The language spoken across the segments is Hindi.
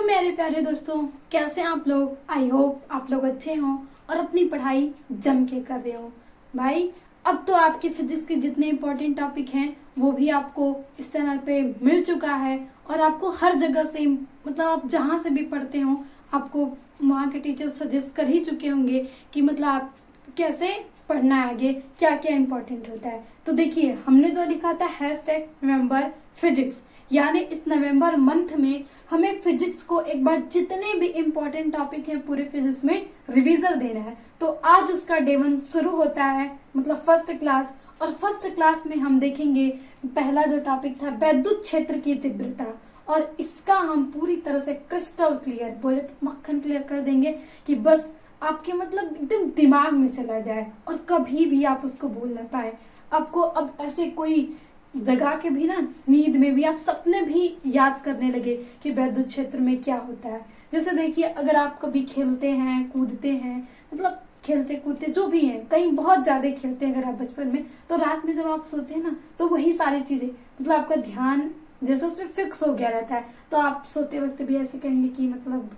मेरे प्यारे दोस्तों, कैसे हैं आप लोग। आई होप आप लोग अच्छे हों और अपनी पढ़ाई जम के कर रहे हो। भाई अब तो आपके फिजिक्स के जितने इम्पोर्टेंट टॉपिक हैं वो भी आपको इस चैनल पे मिल चुका है और आपको हर जगह से मतलब आप जहाँ से भी पढ़ते हो आपको वहाँ के टीचर सजेस्ट कर ही चुके होंगे कि मतलब आप कैसे पढ़ना है, आगे क्या क्या इम्पोर्टेंट होता है। तो देखिए हमने तो लिखा था #नवंबर फिजिक्स, यानी इस नवंबर मंथ में हमें फिजिक्स को एक बार जितने भी इम्पोर्टेंट टॉपिक हैं पूरे फिजिक्स में रिवीजन देना है। तो आज उसका डे 1 शुरू होता है, मतलब फर्स्ट क्लास। और फर्स्ट क्लास में हम देखेंगे पहला जो टॉपिक था वैद्युत क्षेत्र की तीव्रता, और इसका हम पूरी तरह से क्रिस्टल क्लियर, बोले तो मक्खन क्लियर कर देंगे कि बस आपके मतलब एकदम दिमाग में चला जाए और कभी भी आप उसको भूल ना पाए। आपको अब ऐसे कोई जगा के भी ना, नींद में भी आप सपने भी याद करने लगे कि वैद्युत क्षेत्र में क्या होता है। जैसे देखिए अगर आप कभी खेलते हैं कूदते हैं, मतलब खेलते कूदते जो भी हैं, कहीं बहुत ज्यादा खेलते हैं अगर आप बचपन में, तो रात में जब आप सोते हैं ना तो वही सारी चीजें मतलब आपका ध्यान जैसे उसमें फिक्स हो गया रहता है। तो आप सोते वक्त भी ऐसे कहेंगे कि मतलब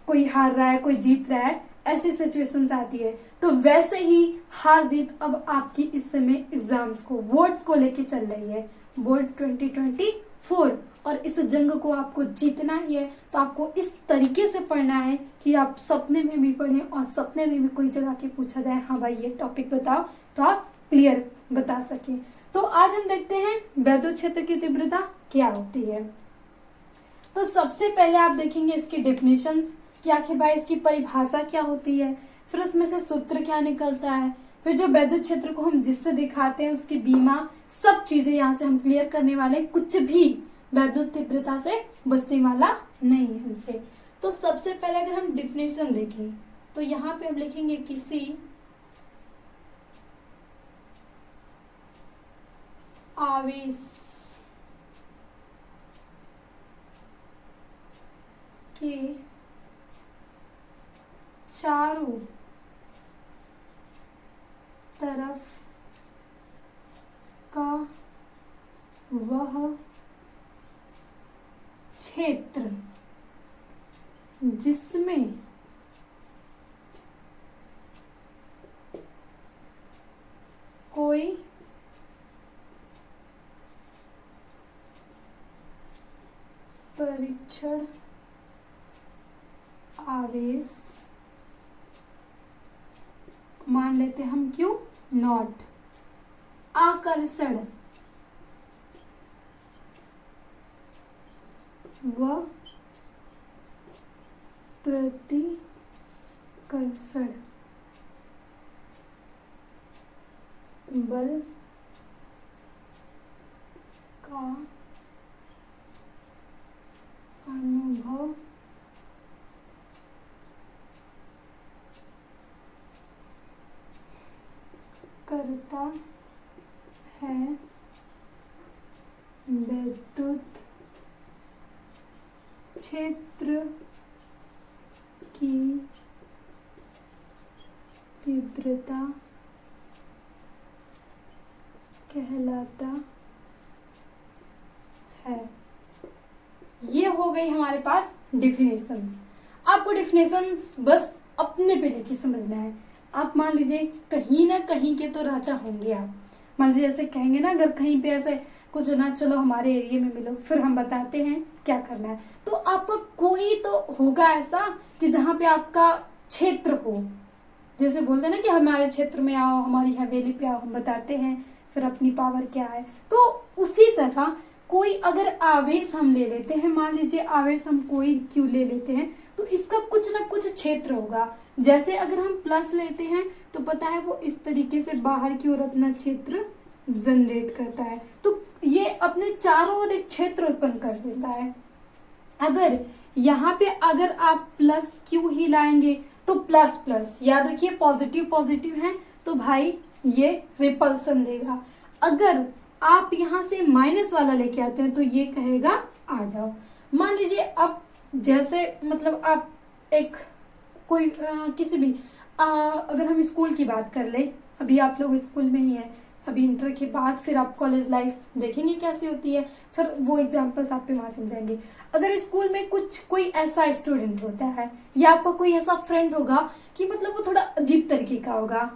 कोई हार रहा है कोई जीत रहा है, ऐसी सिचुएशंस आती है। तो वैसे ही हार जीत अब आपकी इस समय एग्जाम्स को, बोर्ड्स को लेके चल रही है, बोर्ड 2024, और इस जंग को आपको जीतना ही है। तो आपको इस तरीके से पढ़ना है कि आप सपने में भी पढ़ें और सपने में भी कोई जगह के पूछा जाए हाँ भाई ये टॉपिक बताओ, तो आप क्लियर बता सकें। तो आज हम देखते हैं वैद्युत क्षेत्र की तीव्रता क्या होती है। तो सबसे पहले आप देखेंगे इसकी डेफिनेशंस कि आखिर भाई इसकी परिभाषा क्या होती है, फिर उसमें से सूत्र क्या निकलता है, फिर जो वैद्युत क्षेत्र को हम जिससे दिखाते हैं उसकी बीमा, सब चीजें यहाँ से हम क्लियर करने वाले। कुछ भी वैद्युत तीव्रता से बचने वाला नहीं है हमसे। तो सबसे पहले अगर हम डिफिनेशन देखें तो यहाँ पे हम लिखेंगे किसी आवेश के चारों तरफ का वह क्षेत्र जिसमें कोई परीक्षण आवेश, मान लेते हम क्यू नॉट, आकर्षण व प्रतिकर्षण बल का अनुभव करता है वैद्युत क्षेत्र की तीव्रता कहलाता है। ये हो गई हमारे पास डिफिनेशंस। आपको डिफिनेशंस बस अपने पे लेके समझना है। आप मान लीजिए कहीं ना कहीं के तो राजा होंगे आप, मान लीजिए ऐसे कहेंगे ना अगर कहीं पे ऐसे कुछ ना, चलो हमारे एरिया में मिलो फिर हम बताते हैं क्या करना है। तो आपका कोई तो होगा ऐसा कि जहाँ पे आपका क्षेत्र हो, जैसे बोलते हैं ना कि हमारे क्षेत्र में आओ, हमारी हवेली पे आओ, हम बताते हैं फिर अपनी पावर क्या है। तो उसी तरह कोई अगर आवेश हम ले लेते हैं, मान लीजिए आवेश हम कोई क्यू ले लेते हैं, तो इसका कुछ ना कुछ क्षेत्र होगा। जैसे अगर हम प्लस लेते हैं तो पता है वो इस तरीके से बाहर की ओर अपना क्षेत्र जनरेट करता है, तो ये अपने चारों ओर एक क्षेत्र उत्पन्न कर देता है। अगर यहाँ पे अगर आप प्लस क्यू ही लाएंगे तो प्लस प्लस, याद रखिए पॉजिटिव पॉजिटिव है तो भाई ये रिपल्सन देगा। अगर आप यहाँ से माइनस वाला लेके आते हैं तो ये कहेगा आ जाओ। मान लीजिए अब जैसे मतलब आप एक कोई किसी भी अगर हम स्कूल की बात कर ले, अभी आप लोग स्कूल में ही हैं, अभी इंटर के बाद फिर आप कॉलेज लाइफ देखेंगे कैसी होती है, फिर वो एग्जाम्पल्स आप पे वहाँ समझाएंगे। अगर स्कूल में कुछ कोई ऐसा स्टूडेंट होता है या आपका कोई ऐसा फ्रेंड होगा कि मतलब वो थोड़ा अजीब तरीके का होगा,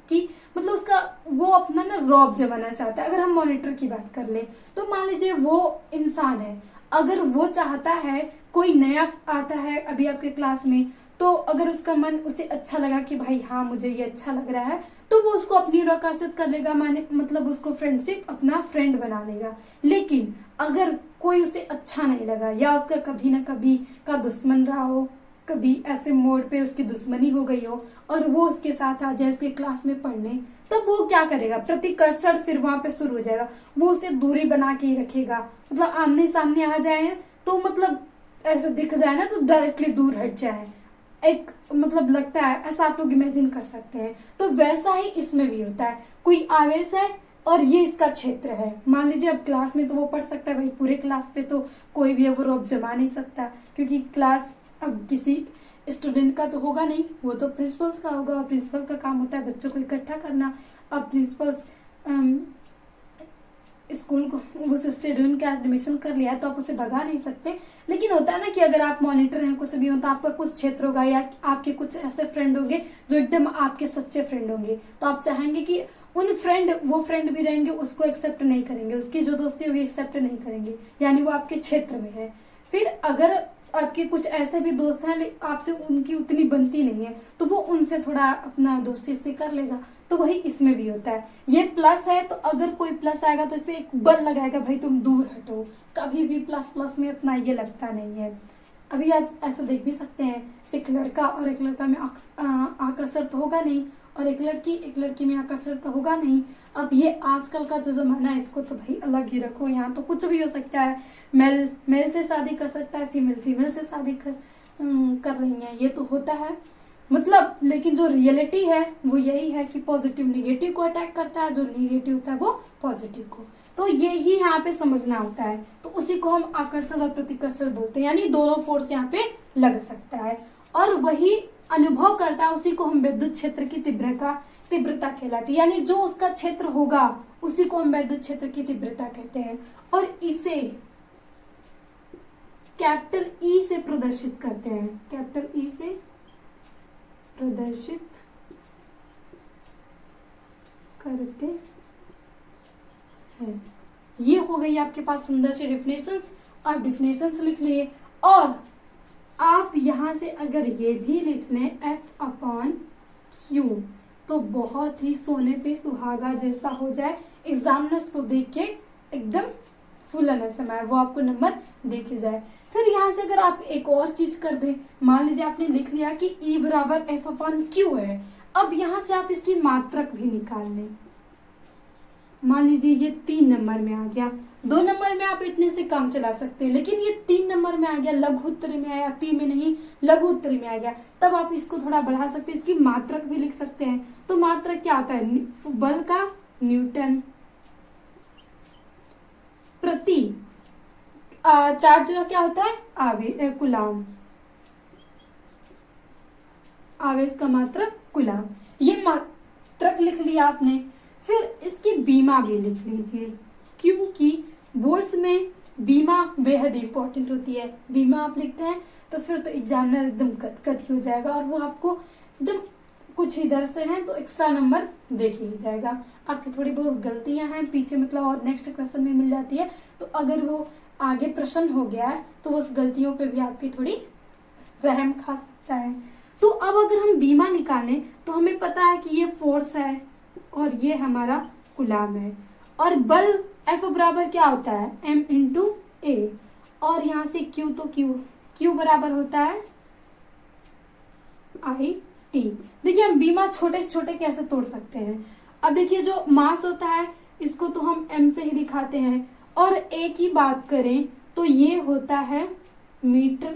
कि मतलब उसका वो अपना ना रौब जमाना चाहता है। अगर हम मॉनिटर की बात कर ले तो मान लीजिए वो इंसान है, अगर वो चाहता है कोई नया आता है अभी आपके क्लास में, तो अगर उसका मन उसे अच्छा लगा कि भाई हाँ मुझे ये अच्छा लग रहा है, तो वो उसको अपनी रकासत कर लेगा, माने मतलब उसको फ्रेंडशिप अपना फ्रेंड बना लेगा। लेकिन अगर कोई उसे अच्छा नहीं लगा या उसका कभी ना कभी का दुश्मन रहा हो, कभी ऐसे मोड़ पे उसकी दुश्मनी हो गई हो और वो उसके साथ आ जाए उसके क्लास में पढ़ने, तब वो क्या करेगा, प्रतिकर्षण फिर वहां पे शुरू हो जाएगा। वो उसे दूरी बना के ही रखेगा, मतलब आमने सामने आ जाए तो मतलब ऐसा दिख जाए ना तो डायरेक्टली दूर हट जाए, एक मतलब लगता है ऐसा, आप लोग इमेजिन कर सकते हैं। तो वैसा ही इसमें भी होता है, कोई आवेश है और ये इसका क्षेत्र है। मान लीजिए अब क्लास में तो वो पढ़ सकता है भाई, पूरे क्लास पे तो कोई भी वो रौब जमा नहीं सकता, क्योंकि क्लास अब किसी स्टूडेंट का तो होगा नहीं, वो तो प्रिंसिपल्स का होगा। प्रिंसिपल का काम होता है बच्चों को इकट्ठा करना। अब प्रिंसिपल्स स्कूल को उस स्टूडेंट का एडमिशन कर लिया है तो आप उसे भगा नहीं सकते। लेकिन होता है ना कि अगर आप मॉनिटर हैं कुछ भी हो तो आपका कुछ क्षेत्र होगा या आपके कुछ ऐसे फ्रेंड होंगे जो एकदम आपके सच्चे फ्रेंड होंगे, तो आप चाहेंगे कि उन वो फ्रेंड भी रहेंगे, उसको एक्सेप्ट नहीं करेंगे, उसकी जो दोस्ती होगी एक्सेप्ट नहीं करेंगे, यानी वो आपके क्षेत्र में है। फिर अगर आपके कुछ ऐसे भी दोस्त हैं आपसे उनकी उतनी बनती नहीं है तो वो उनसे थोड़ा अपना दोस्ती उससे कर लेगा। तो वही इसमें भी होता है। ये प्लस है तो अगर कोई प्लस आएगा तो इस पे एक बल लगाएगा, भाई तुम दूर हटो। कभी भी प्लस प्लस में अपना ये लगता नहीं है। अभी आप ऐसा देख भी सकते हैं, एक लड़का और एक लड़का में आकर्षण तो होगा नहीं, और एक लड़की में आकर्षण तो होगा नहीं। अब ये आजकल का जो जमाना है इसको तो भाई अलग ही रखो, यहाँ तो कुछ भी हो सकता है। मेल मेल से शादी कर सकता है, फीमेल से शादी कर रही है, ये तो होता है मतलब। लेकिन जो रियलिटी है वो यही है कि पॉजिटिव निगेटिव को अटैक करता है, जो निगेटिव होता है वो पॉजिटिव को। तो यही यहाँ पे समझना होता है। तो उसी को हम आकर्षण और प्रतिकर्षण बोलते हैं, यानी दोनों फोर्स यहाँ पे लग सकता है और वही अनुभव करता है, उसी को हम विद्युत क्षेत्र की तीव्रता कहलाती है। यानी जो उसका क्षेत्र होगा उसी को हम विद्युत क्षेत्र की तीव्रता कहते हैं। और इसे कैपिटल ई से प्रदर्शित करते हैं, कैपिटल ई से प्रदर्शित करते हैं। ये हो गई आपके पास सुंदर सी डिफिनेशंस। आप डिफिनेशंस लिख लिए और आप यहां से अगर ये भी लिख लें F/Q तो बहुत ही सोने पे सुहागा जैसा हो जाए। एग्जामिनर्स तो देख के एकदम फूलना समय वो आपको नंबर देखे जाए। फिर यहाँ से अगर आप एक और चीज कर दें, मान लीजिए आपने लिख लिया कि E बराबर F/Q है। अब यहाँ से आप इसकी मात्रक भी निकाल लें। मान लीजिए ये 3 नंबर में आ गया, 2 नंबर में आप इतने से काम चला सकते हैं, लेकिन ये 3 नंबर में आ गया, लघु उत्तरी में आया, अति में नहीं लघु उत्तरी में आ गया, तब आप इसको थोड़ा बढ़ा सकते हैं, इसकी मात्रक भी लिख सकते हैं। तो मात्रक क्या होता है, बल का न्यूटन प्रति चार्ज का क्या होता है, कूलाम, आवेश का मात्रक कूलाम। ये मात्रक लिख लिया आपने। फिर इसकी बीमा भी लिख लीजिए, क्योंकि बोर्ड्स में बीमा बेहद इंपॉर्टेंट होती है। बीमा आप लिखते हैं तो फिर तो एग्जामिनर एकदम कत ही हो जाएगा और वो आपको एकदम कुछ इधर से हैं तो एक्स्ट्रा नंबर देख ही जाएगा। आपकी थोड़ी बहुत गलतियां हैं पीछे मतलब और नेक्स्ट क्वेश्चन में मिल जाती है, तो अगर वो आगे प्रश्न हो गया है तो उस गलतियों पे भी आपकी थोड़ी रहम खा सकता है। तो अब अगर हम बीमा निकालें तो हमें पता है कि ये फोर्स है और ये हमारा कूलाम है, और बल F बराबर क्या होता है, M × A, और यहाँ से Q तो Q बराबर होता है I/T। देखिए हम बीमा छोटे से छोटे कैसे तोड़ सकते हैं। अब देखिए जो मास होता है इसको तो हम M से ही दिखाते हैं, और A की बात करें तो ये होता है मीटर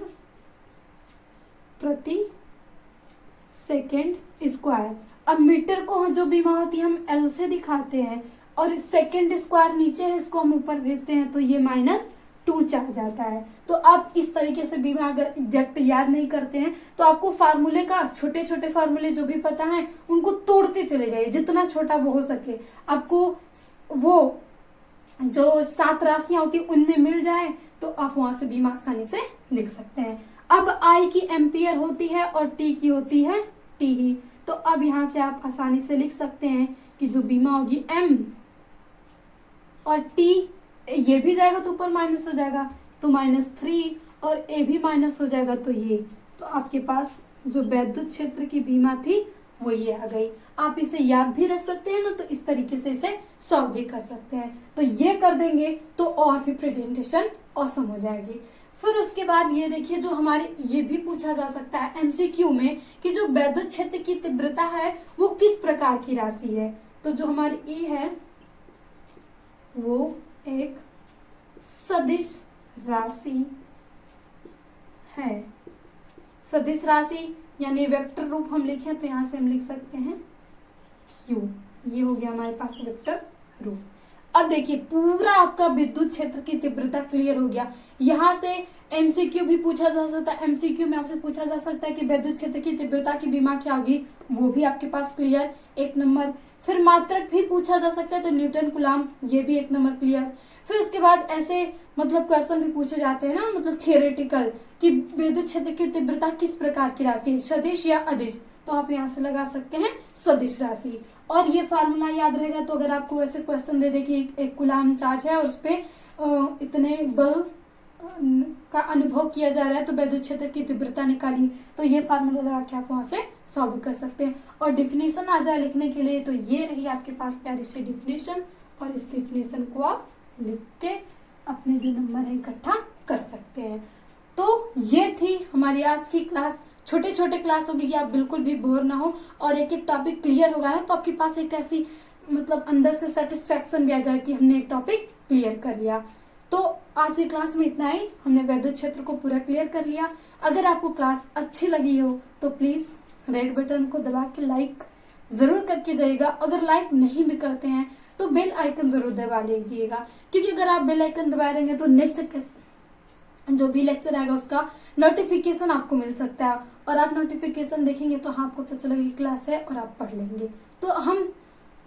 प्रति सेकेंड स्क्वायर। अब मीटर को जो बीमा होती है हम L से दिखाते हैं, और सेकेंड स्क्वायर नीचे है इसको हम ऊपर भेजते हैं तो ये 2 आ जाता है। तो आप इस तरीके से बीमा अगर एग्जैक्ट याद नहीं करते हैं तो आपको फार्मूले का छोटे छोटे फार्मूले जो भी पता है उनको तोड़ते चले जाइए, जितना छोटा वो हो सके। आपको वो जो 7 राशियां होती है उनमें मिल जाए तो आप वहां से बीमा आसानी से लिख सकते हैं। अब आई की एम्पियर होती है और टी की होती है टी ही। तो अब यहां से आप आसानी से लिख सकते हैं कि जो बीमा होगी एम और टी, ये भी जाएगा तो ऊपर माइनस हो जाएगा तो -3 और ए भी माइनस हो जाएगा तो ये, तो आपके पास जो वैद्युत क्षेत्र की बीमा थी वो ये आ गई। आप इसे याद भी रख सकते हैं ना, तो इस तरीके से इसे सॉल्व भी कर सकते हैं। तो ये कर देंगे तो और भी प्रेजेंटेशन ऑसम हो जाएगी। फिर उसके बाद ये देखिए, जो हमारे ये भी पूछा जा सकता है एमसीक्यू में कि जो वैद्युत क्षेत्र की तीव्रता है वो किस प्रकार की राशि है। तो जो हमारी ई है वो एक सदिश राशि है। सदिश राशि यानी वेक्टर रूप हम लिखें तो यहाँ से हम लिख सकते हैं क्यू। ये हो गया हमारे पास वेक्टर रूप। अब देखिए पूरा आपका विद्युत क्षेत्र की तीव्रता क्लियर हो गया। यहाँ से एमसीक्यू भी पूछा जा सकता है। एमसीक्यू में आपसे पूछा जा सकता है कि विद्युत क्षेत्र की तीव्रता की बीमा क्या होगी, वो भी आपके पास क्लियर 1 नंबर। फिर मात्रक भी पूछा जा सकता है तो न्यूटन कूलाम, ये भी 1 नंबर क्लियर। फिर उसके बाद ऐसे मतलब क्वेश्चन भी पूछे जाते हैं ना, मतलब थियोरेटिकल, कि विद्युत क्षेत्र की तीव्रता किस प्रकार की राशि है, सदिश या अदिश। तो आप यहाँ से लगा सकते हैं सदिश राशि। और ये फार्मूला याद रहेगा तो अगर आपको ऐसे क्वेश्चन दे दे कि एक कूलाम चार्ज है और उस पर इतने बल का अनुभव किया जा रहा है तो विद्युत क्षेत्र की तीव्रता निकाली, तो ये फार्मूला लगा के आप वहां से सॉल्व कर सकते हैं। और डिफिनेशन आ जाए लिखने के लिए तो ये रही आपके पास प्यारी सी डिफिनेशन, और इस डिफिनेशन को आप लिख के अपने जो नंबर है इकट्ठा कर सकते हैं। तो ये थी हमारी आज की क्लास। छोटे छोटे क्लास होगी कि आप बिल्कुल भी बोर ना हो और एक एक टॉपिक क्लियर होगा ना, तो आपके पास एक ऐसी मतलब अंदर से सेटिस्फेक्शन भी आएगा कि हमने एक टॉपिक क्लियर कर लिया। तो आज की क्लास में इतना ही, हमने वैद्युत क्षेत्र को पूरा क्लियर कर लिया। अगर आपको क्लास अच्छी लगी हो तो प्लीज़ रेड बटन को दबा के लाइक ज़रूर करके जाइएगा। अगर लाइक नहीं भी करते हैं तो बेल आइकन ज़रूर दबा लीजिएगा, क्योंकि अगर आप बेल आइकन दबा रहेंगे तो नेक्स्ट जो भी लेक्चर आएगा उसका नोटिफिकेशन आपको मिल सकता है, और आप नोटिफिकेशन देखेंगे तो हाँ आपको पता चलेगा कि क्लास है और आप पढ़ लेंगे। तो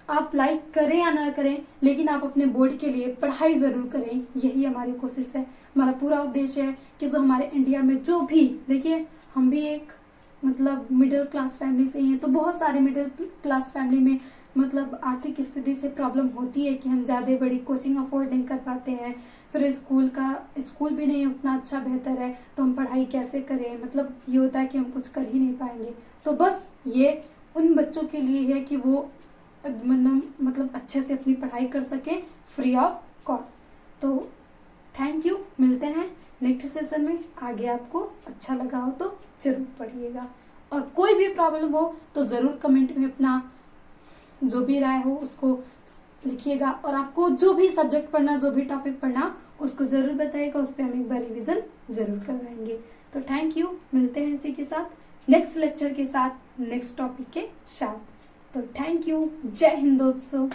आप लाइक करें या ना करें, लेकिन आप अपने बोर्ड के लिए पढ़ाई ज़रूर करें, यही हमारी कोशिश है। हमारा पूरा उद्देश्य है कि जो हमारे इंडिया में जो भी, देखिए हम भी एक मतलब मिडिल क्लास फैमिली से ही हैं, तो बहुत सारे मिडिल क्लास फैमिली में मतलब आर्थिक स्थिति से प्रॉब्लम होती है कि हम ज़्यादा बड़ी कोचिंग अफोर्ड नहीं कर पाते हैं, फिर स्कूल भी नहीं उतना अच्छा बेहतर है, तो हम पढ़ाई कैसे करें, मतलब ये होता है कि हम कुछ कर ही नहीं पाएंगे। तो बस ये उन बच्चों के लिए है कि वो मतलब अच्छे से अपनी पढ़ाई कर सकें फ्री ऑफ कॉस्ट। तो थैंक यू, मिलते हैं नेक्स्ट सेशन में। आगे आपको अच्छा लगा हो तो ज़रूर पढ़िएगा, और कोई भी प्रॉब्लम हो तो ज़रूर कमेंट में अपना जो भी राय हो उसको लिखिएगा, और आपको जो भी सब्जेक्ट पढ़ना, जो भी टॉपिक पढ़ना उसको ज़रूर बताइएगा, उस पर हम एक बार रिविज़न ज़रूर करवाएंगे। तो थैंक यू, मिलते हैं इसी के साथ नेक्स्ट लेक्चर के साथ, नेक्स्ट टॉपिक के साथ। तो थैंक यू, जय हिंद दोस्तों।